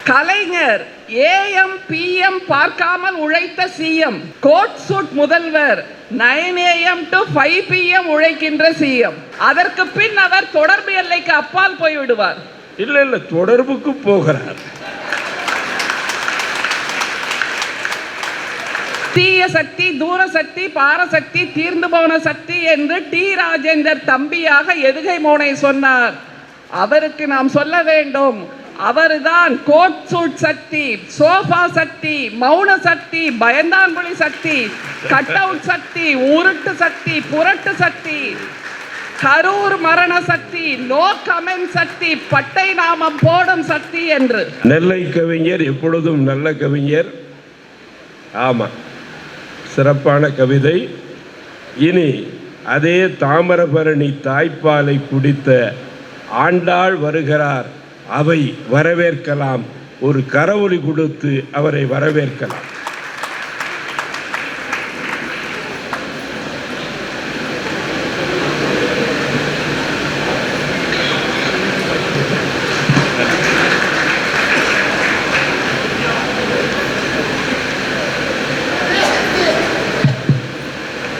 Kalaignar AM PM பார்க்காமல் உழைத்த CM. Coat suit முதல்வர் 9 AM to 5 PM உழைக்கின்ற CM. அதற்கு பின் அவர் தொடர்பு எல்லைக்கு அப்பால் போய்விடுவார். இல்ல தொடர்புக்கு போகிறார். தீய சக்தி, தூர சக்தி, பாரசக்தி, தீர்ந்து போன சக்தி என்று டி. ராஜேந்தர் தம்பியாக எதுகை மோனை சொன்னார். அவருக்கு நாம் சொல்ல வேண்டும், அவர்தான் கோட் சூட் சக்தி, சோஃபா சக்தி, மௌன சக்தி, பயந்தாங்குழி சக்தி, கட் அவுட் சக்தி, உருட்டு சக்தி, புரட்டு சக்தி, கரூர் மரண சக்தி, நோ கமெண்ட் சக்தி, பட்டை நாமம் போடும் சக்தி என்று. நெல்லை கவிஞர் எப்பொழுதும் நல்ல கவிஞர். ஆமா, சிறப்பான கவிதை. இனி அதே தாமிரபரணி தாய்ப்பாலை குடித்த ஆண்டாள் வருகிறார், அவை வரவேற்கலாம். ஒரு கரவொலி கொடுத்து அவரை வரவேற்கலாம்.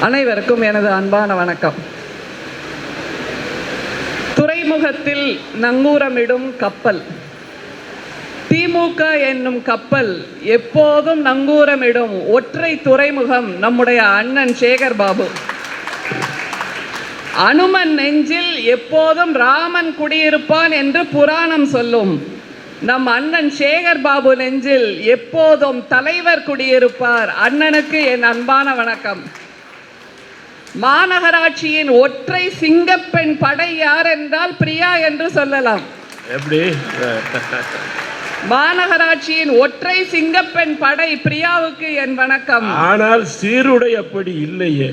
அனைவருக்கும் எனது அன்பான வணக்கம். துறைமுகத்தில் நங்கூரமிடும் கப்பல் திமுக என்னும் கப்பல் எப்போதும் நங்கூரமிடும் ஒற்றை துறைமுகம் நம்முடைய அண்ணன் சேகர் பாபு. அனுமன் நெஞ்சில் எப்போதும் ராமன் குடியிருப்பான் என்று புராணம் சொல்லும். நம் அண்ணன் சேகர் பாபு நெஞ்சில் எப்போதும் தலைவர் குடியிருப்பார். அண்ணனுக்கு என் அன்பான வணக்கம். மாநகராட்சியின் ஒற்றை சிங்கப்பெண் படை யார் என்றால் பிரியா என்று சொல்லலாம். எப்படி? மாநகராட்சியின் ஒற்றை சிங்கப்பெண் படை பிரியாவுக்கு என் வணக்கம். ஆனால் சீருடை அப்படி இல்லையே.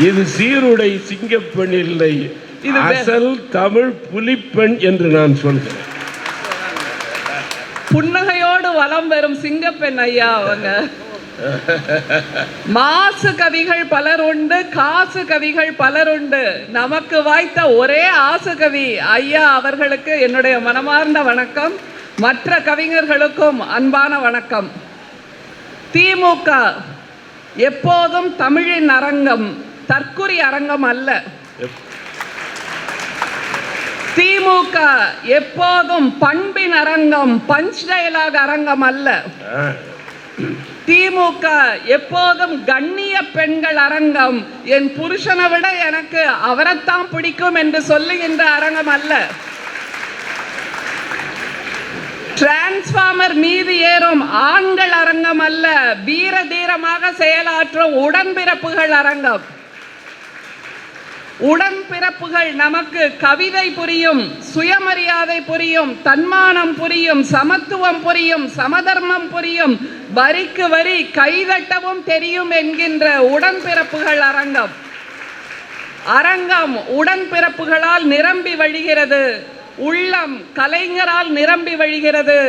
இது சீருடை சிங்கப்பெண் இல்லை, இது அசல் தமிழ் புலிப்பெண் என்று நான் சொல்கிறேன். புன்னகையோடு வலம் வரும் சிங்கப்பெண் ஐயா அவங்க. மாசு கவிகள் பலர் உண்டு, காசு கவிகள் பலர் உண்டு. நமக்கு வாய்த்த ஒரே ஆசு கவி ஐயா அவர்களுக்கு என்னுடைய மனமார்ந்த வணக்கம். மற்ற கவிஞர்களுக்கும் அன்பான வணக்கம். திமுக எப்போதும் தமிழின் அரங்கம், தற்குறி அரங்கம் அல்ல. திமுக எப்போதும் பண்பின் அரங்கம், பஞ்ச் டயலாக் அரங்கம் அல்ல. திமுக எப்போதும் கண்ணிய பெண்கள் அரங்கம், என் புருஷனை விட எனக்கு அவரைத்தான் பிடிக்கும் என்று சொல்லுகின்ற அரங்கம் அல்ல. டிரான்ஸ்பார்மர் மீது ஏறும் ஆண்கள் அரங்கம் அல்ல, வீர தீரமாக செயலாற்றும் உடன்பிறப்புகள் அரங்கம். உடன்பிறப்புகள் நமக்கு கவிதை புரியும், சுயமரியாதை புரியும், தன்மானம் புரியும், சமத்துவம் புரியும், சமதர்மம் புரியும், வரிக்கு வரி கைதட்டவும் தெரியும் என்கின்ற உடன்பிறப்புகள் அரங்கம். அரங்கம் உடன்பிறப்புகளால் நிரம்பி வழிகிறது. உள்ளம் கலைஞரால் நிரம்பி வழிகிறது.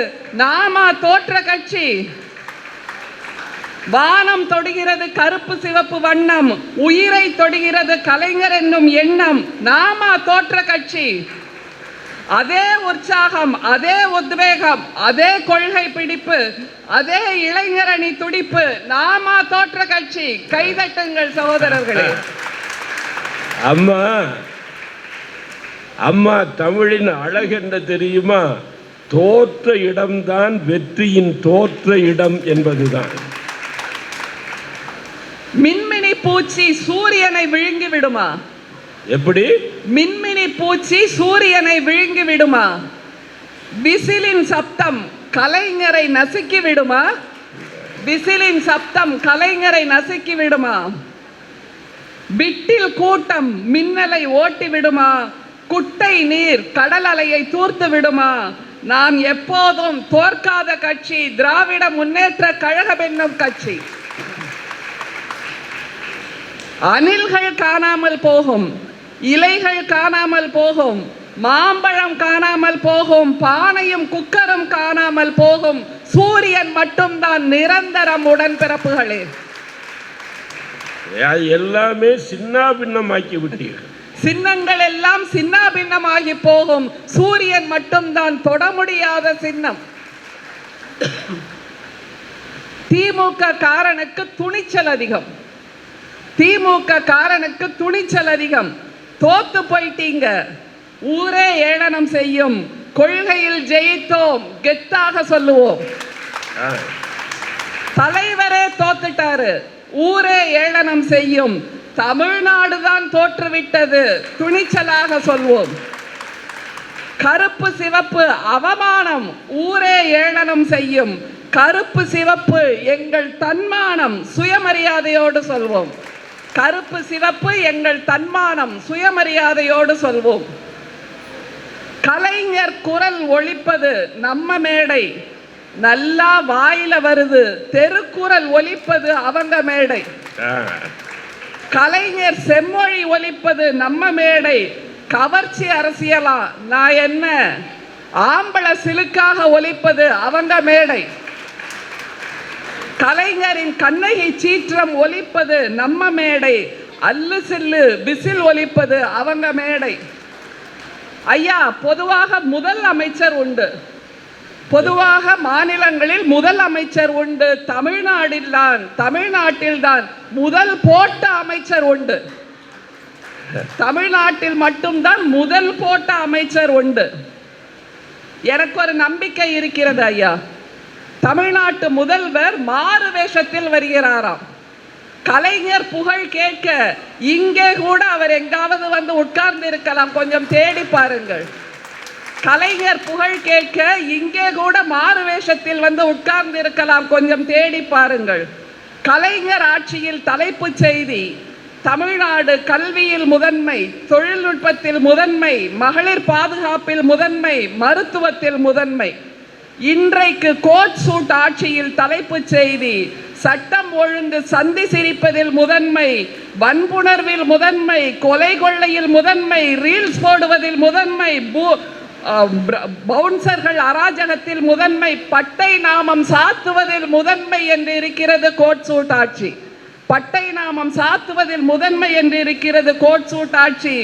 நாம தோற்ற கட்சி. வானம் தொடுகிறது கருப்பு சிவப்பு வண்ணம், உயிரை தொடுகிறது கலைஞர் என்னும் எண்ணம். நாம தோற்ற கட்சி. அதே உற்சாகம், அதே உத்வேகம், அதே கொள்கை பிடிப்பு, அதே இளைஞரணி துடிப்பு. நாம தோற்ற கட்சி. கைதட்டுங்கள் சகோதரர்களே. அம்மா அம்மா தமிழின் அழகென்ன தெரியுமா? தோற்ற இடம்தான் வெற்றியின் தோற்ற இடம் என்பதுதான். மின்மினி பூச்சி சூரியனை விழுங்கி விடுமா? எப்படி? மின்மினி பூச்சி சூரியனை விழுங்கி விடுமா? விசிலின் சப்தம் கலைஞரை நசுக்கி விடுமா? விசிலின் சப்தம் கலைஞரை நசுக்கி விடுமா? விட்டில் கூட்டம் மின்னலை ஓட்டி விடுமா? குட்டை நீர் கடல் அலையை தூர்த்து விடுமா? நாம் எப்போதும் தோற்காத கட்சி திராவிட முன்னேற்ற கழகம் என்னும் கட்சி. அணில்கள் காணாமல் போகும், இலைகள் காணாமல் போகும், மாம்பழம் காணாமல் போகும், பானையும் குக்கரும் காணாமல் போகும், சூரியன் மட்டும்தான் நிரந்தரம். உடன்பிறப்புகளே, எல்லாமே சின்ன பின்னமாக்கி விட்டீர்கள். சின்னங்கள் எல்லாம் சின்னாபின்னமாகி போகும், சூரியன் மட்டும்தான் தொட முடியாத சின்னம். திமுக காரனுக்கு துணிச்சல் அதிகம், திமுக காரனுக்கு துணிச்சல் அதிகம். தோத்து போயிட்டீங்க, ஊரே ஏளனம் செய்யும், கொள்கையில் ஜெயித்தோம் கெத்தாக சொல்லுவோம். தலைவரே தோத்துட்டாரு, ஊரே ஏளனம் செய்யும், தமிழ்நாடு தான் தோற்றுவிட்டது துணிச்சலாக சொல்வோம். கருப்பு சிவப்பு அவமானம், ஊரே ஏளனம் செய்யும், கருப்பு சிவப்பு எங்கள் தன்மானம், சுயமரியாதையோடு சொல்வோம். கருப்பு சிவப்பு எங்கள் தன்மானம், சுயமரியாதையோடு சொல்வோம். கலைஞர் குரல் ஒலிப்பது நம்ம மேடை, நல்லா வாயில வருது, தெருக்குறள் ஒலிப்பது அவங்க மேடை. கலைஞர் செம்மொழி ஒலிப்பது நம்ம மேடை, கவர்ச்சி அரசியலா நான் என்ன ஆம்பள சிலுக்காக ஒலிப்பது அவங்க மேடை. கலைஞரின் கண்ணகி சீற்றம் ஒலிப்பது நம்ம மேடை, அல்லு சில்லு விசில் ஒலிப்பது அவங்க மேடை. ஐயா, பொதுவாக முதல் அமைச்சர் உண்டு, பொதுவாக மாநிலங்களில் முதல் அமைச்சர் உண்டு, தமிழ்நாட்டில்தான் முதல் போட்ட அமைச்சர் உண்டு. தமிழ்நாட்டில் மட்டும்தான் முதல் போட்ட அமைச்சர் உண்டு. எனக்கு ஒரு நம்பிக்கை இருக்கிறது ஐயா, தமிழ்நாட்டு முதல்வர் மாறு வேஷத்தில் வருகிறாராம். கலைஞர் புகழ் கேட்க இங்கே கூட அவர் எங்காவது வந்து உட்கார்ந்து இருக்கலாம், கொஞ்சம் தேடி பாருங்கள். கலைஞர் புகழ் கேட்க இங்கே கூட மாறு வேஷத்தில் வந்து உட்கார்ந்து இருக்கலாம், கொஞ்சம் தேடி பாருங்கள். கலைஞர் ஆட்சியில் தலைப்புச் செய்தி, தமிழ்நாடு கல்வியில் முதன்மை, தொழில்நுட்பத்தில் முதன்மை, மகளிர் பாதுகாப்பில் முதன்மை, மருத்துவத்தில் முதன்மை. இன்றைக்கு கோட் சூட் ஆட்சியில் தலைப்புச் செய்தி, சட்டம் ஒழுங்கு சந்தி சிரிப்பதில் முதன்மை, வன்புணர்வில் முதன்மை, கொலை கொள்ளையில் முதன்மை, ரீல்ஸ் போடுவதில் முதன்மை, பவுன்சர்கள் அராஜகத்தில் முதன்மை, பட்டை நாமம் சாத்துவதில் முதன்மை என்று இருக்கிறது கோட் சூட் ஆட்சி. பட்டை நாமம் சாத்துவதில் முதன்மை என்று இருக்கிறது கோட் சூட் ஆட்சி.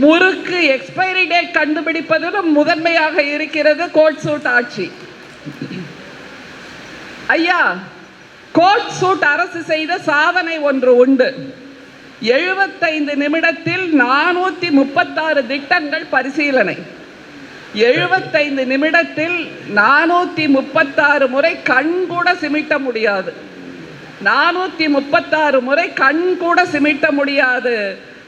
முறுக்கு எக்ஸ்பைரி டேட் கண்டுபிடிப்பதிலும் முதன்மையாக இருக்கிறது கோட் சூட் ஆட்சி. ஐயா, கோட் சூட் அரசு செய்த சாதனை ஒன்று உண்டு. 75 நிமிடத்தில் 436 திட்டங்கள் பரிசீலனை. 75 நிமிடத்தில் 436 முறை கண் கூட சிமிட்ட முடியாது. 436 முறை கண் கூட சிமிட்ட முடியாது.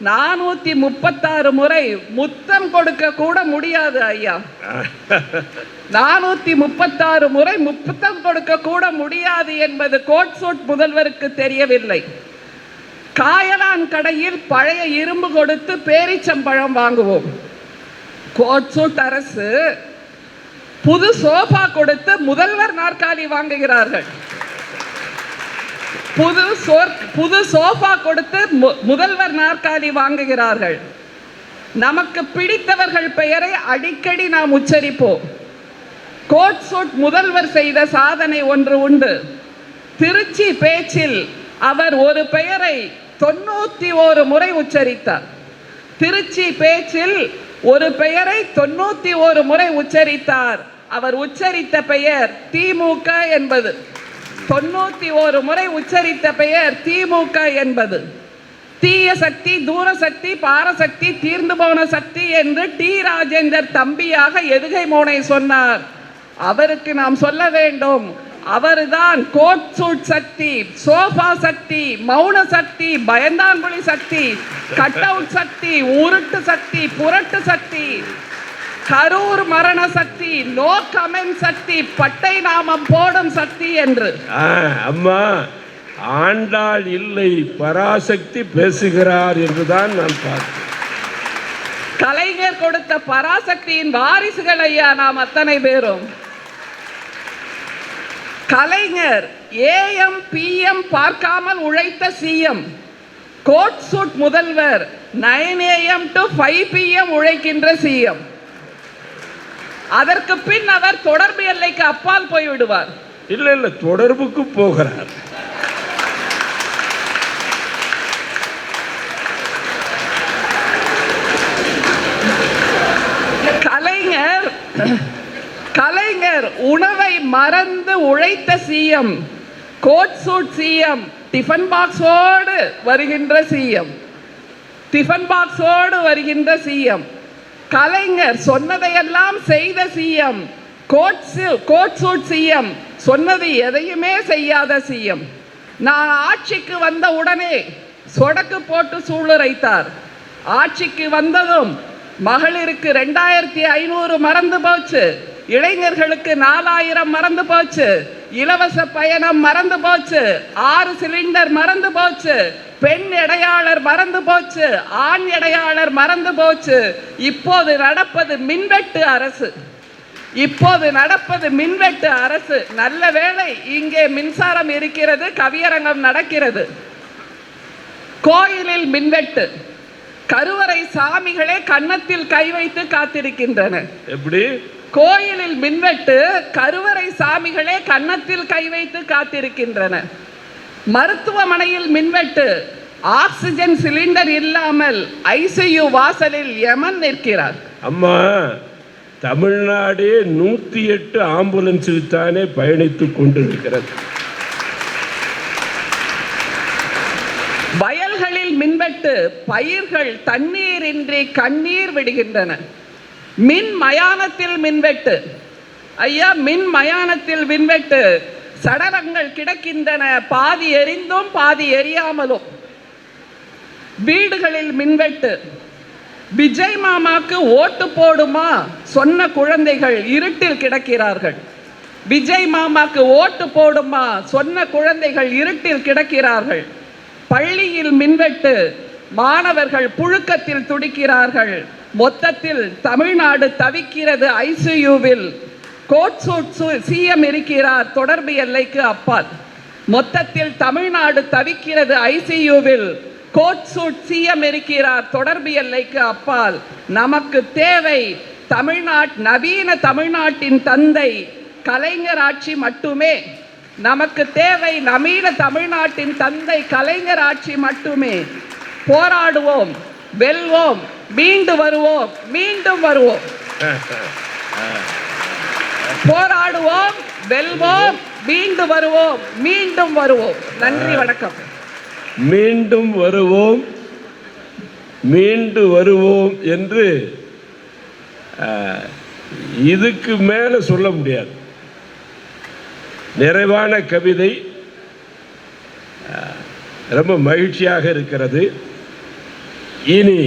436 முறை முத்தம் கொடுக்க கூட முடியாது ஐயா. 436 முறை முத்தம் கொடுக்க கூட முடியாது என்பது கோட் சூட் முதல்வருக்கு தெரியவில்லை. காயலான் கடையில் பழைய இரும்பு கொடுத்து பேரிச்சம்பழம் வாங்குவோம். கோட் சூட் அரசு புது சோஃபா கொடுத்து முதல்வர் நாற்காலி வாங்குகிறார்கள். புது சோஃபா கொடுத்து முதல்வர் நாற்காலி வாங்குகிறார்கள். நமக்கு பிடித்தவர்கள் பெயரை அடிக்கடி நாம் உச்சரிப்போம். கோட் சூட் முதல்வர் செய்த சாதனை ஒன்று உண்டு. திருச்சி பேச்சில் அவர் ஒரு பெயரை 91 முறை உச்சரித்தார். திருச்சி பேச்சில் ஒரு பெயரை 91 முறை உச்சரித்தார். அவர் உச்சரித்த பெயர் திமுக என்பது. 91 முறை உச்சரித்த பெயர் திமுக என்பது. தீய சக்தி, தூரசக்தி, பாரசக்தி, தீர்ந்து போன சக்தி என்று டி ராஜேந்தர் தம்பியாக எதுகை மோனை சொன்னார். அவருக்கு நாம் சொல்ல வேண்டும், அவர்தான் கோட் சூட் சக்தி, சோஃபா சக்தி, மௌன சக்தி, பயந்தாங்குழி சக்தி, கட் அவுட் சக்தி, உருட்டு சக்தி, புரட்டு சக்தி, கரூர் மரண சக்தி, நோ கமெண்ட் சக்தி, பட்டை நாமம் போடும் சக்தி என்று. அம்மா, ஆண்டாள் இல்லை, பராசக்தி பேசுகிறார் என்றுதான் நான் பார்த்தேன். கலைஞர் கொடுத்த பராசக்தியின் வாரிசுகள் ஐயா நாம் அத்தனை பேரும். கலைஞர் AM PM பார்க்காமல் உழைத்த சிஎம். கோட் சூட் முதல்வர் 9 AM to 5 PM உழைக்கின்ற சிஎம். அதற்கு பின் அவர் தொடர்பு எல்லைக்கு அப்பால் போய்விடுவார். இல்ல தொடர்புக்கு போகிறார். கலைஞர் உணவை மறந்து உழைத்த CM, coat suit CM, tiffin பாக்ஸோடு வருகின்ற சிஎம், டிஃபன் பாக்ஸோடு வருகின்ற சிஎம். கலைஞர் சொன்னதையெல்லாம் செய்த சிஎம், கோட் சூட் சிஎம், சொன்னது எதையுமே செய்யாத சிஎம். நான் ஆட்சிக்கு வந்த உடனே சொடக்கு போட்டு சூளுரைத்தார். ஆட்சிக்கு வந்ததும் மகளிருக்கு 2500 மறந்து போச்சு, இளைஞர்களுக்கு 4000 மறந்து போச்சு, இலவச பயணம் மறந்து போச்சு, 6 சிலிண்டர் மறந்து போச்சு, பெண் எடையாளர் மறந்து போச்சு, ஆண் எடையாளர் மறந்து போச்சு. இப்போது நடப்பது மின்வெட்டு அரசு, இப்போது நடப்பது மின்வெட்டு அரசு. நல்ல வேளை இங்கே மின்சாரம் இருக்கிறது, கவியரங்கம் நடக்கிறது. கோயிலில் மின்வெட்டு, கருவறை சாமிகளே கன்னத்தில் கை வைத்து காத்திருக்கின்றன. எப்படி? கோயிலில் மின்வெட்டு, கருவறை சாமிகளே கன்னத்தில் கை வைத்து காத்திருக்கின்றன. மருத்துவமனையில் மின்வெட்டு, ஆக்சிஜன் சிலிண்டர் இல்லாமல் ஐசியு வாசலில் யமன் நிற்கிறார். அம்மா, தமிழ்நாடே 108 ஆம்புலன்ஸில் தானே பயணித்துக் கொண்டிருக்கிறது. வயல்களில் மின்வெட்டு, பயிர்கள் தண்ணீரின்றி கண்ணீர் விடுகின்றன. மின் மயானத்தில் மின்வெட்டு, ஐயா மின் மயானத்தில் மின்வெட்டு, சடலங்கள் கிடக்கின்றன, பாதி எரிந்தும் பாதி எரியாமலும். வீடுகளில் மின்வெட்டு, விஜய் மாமாக்கு ஓட்டு போடுமா சொன்ன குழந்தைகள் இருட்டில் கிடக்கிறார்கள். விஜய் மாமாக்கு ஓட்டு போடுமா சொன்ன குழந்தைகள் இருட்டில் கிடக்கிறார்கள். பள்ளியில் மின்வெட்டு, மாணவர்கள் புழுக்கத்தில் துடிக்கிறார்கள். மொத்தத்தில் தமிழ்நாடு தவிக்கிறது ஐசியூவில். கோட் சூட் சிஎம் இருக்கிறார் தொடர்பு எல்லைக்கு அப்பால். மொத்தத்தில் தமிழ்நாடு தவிக்கிறது ஐசியூவில். கோட் சூட் சிஎம் இருக்கிறார் தொடர்பு எல்லைக்கு அப்பால். நமக்கு தேவை நவீன தமிழ்நாட்டின் தந்தை கலைஞர் ஆட்சி மட்டுமே. நமக்கு தேவை நவீன தமிழ்நாட்டின் தந்தை கலைஞர் ஆட்சி மட்டுமே. போராடுவோம், வெல்வோம், மீண்டு வருவோம், மீண்டும் வருவோம். போராடுவோம், வெல்வோம், மீண்டு வருவோம், மீண்டும் வருவோம். நன்றி, வணக்கம். மீண்டும் வருவோம், மீண்டு வருவோம் என்று இதுக்கு மேல சொல்ல முடியாது. நிறைவான கவிதை, ரொம்ப மகிழ்ச்சியாக இருக்கிறது. இனி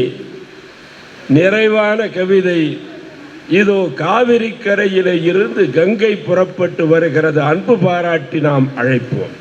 நிறைவான கவிதை இதோ காவிரி கரையிலே இருந்து கங்கை புறப்பட்டு வருகிறது. அன்பு பாராட்டி நாம் அழைப்போம்.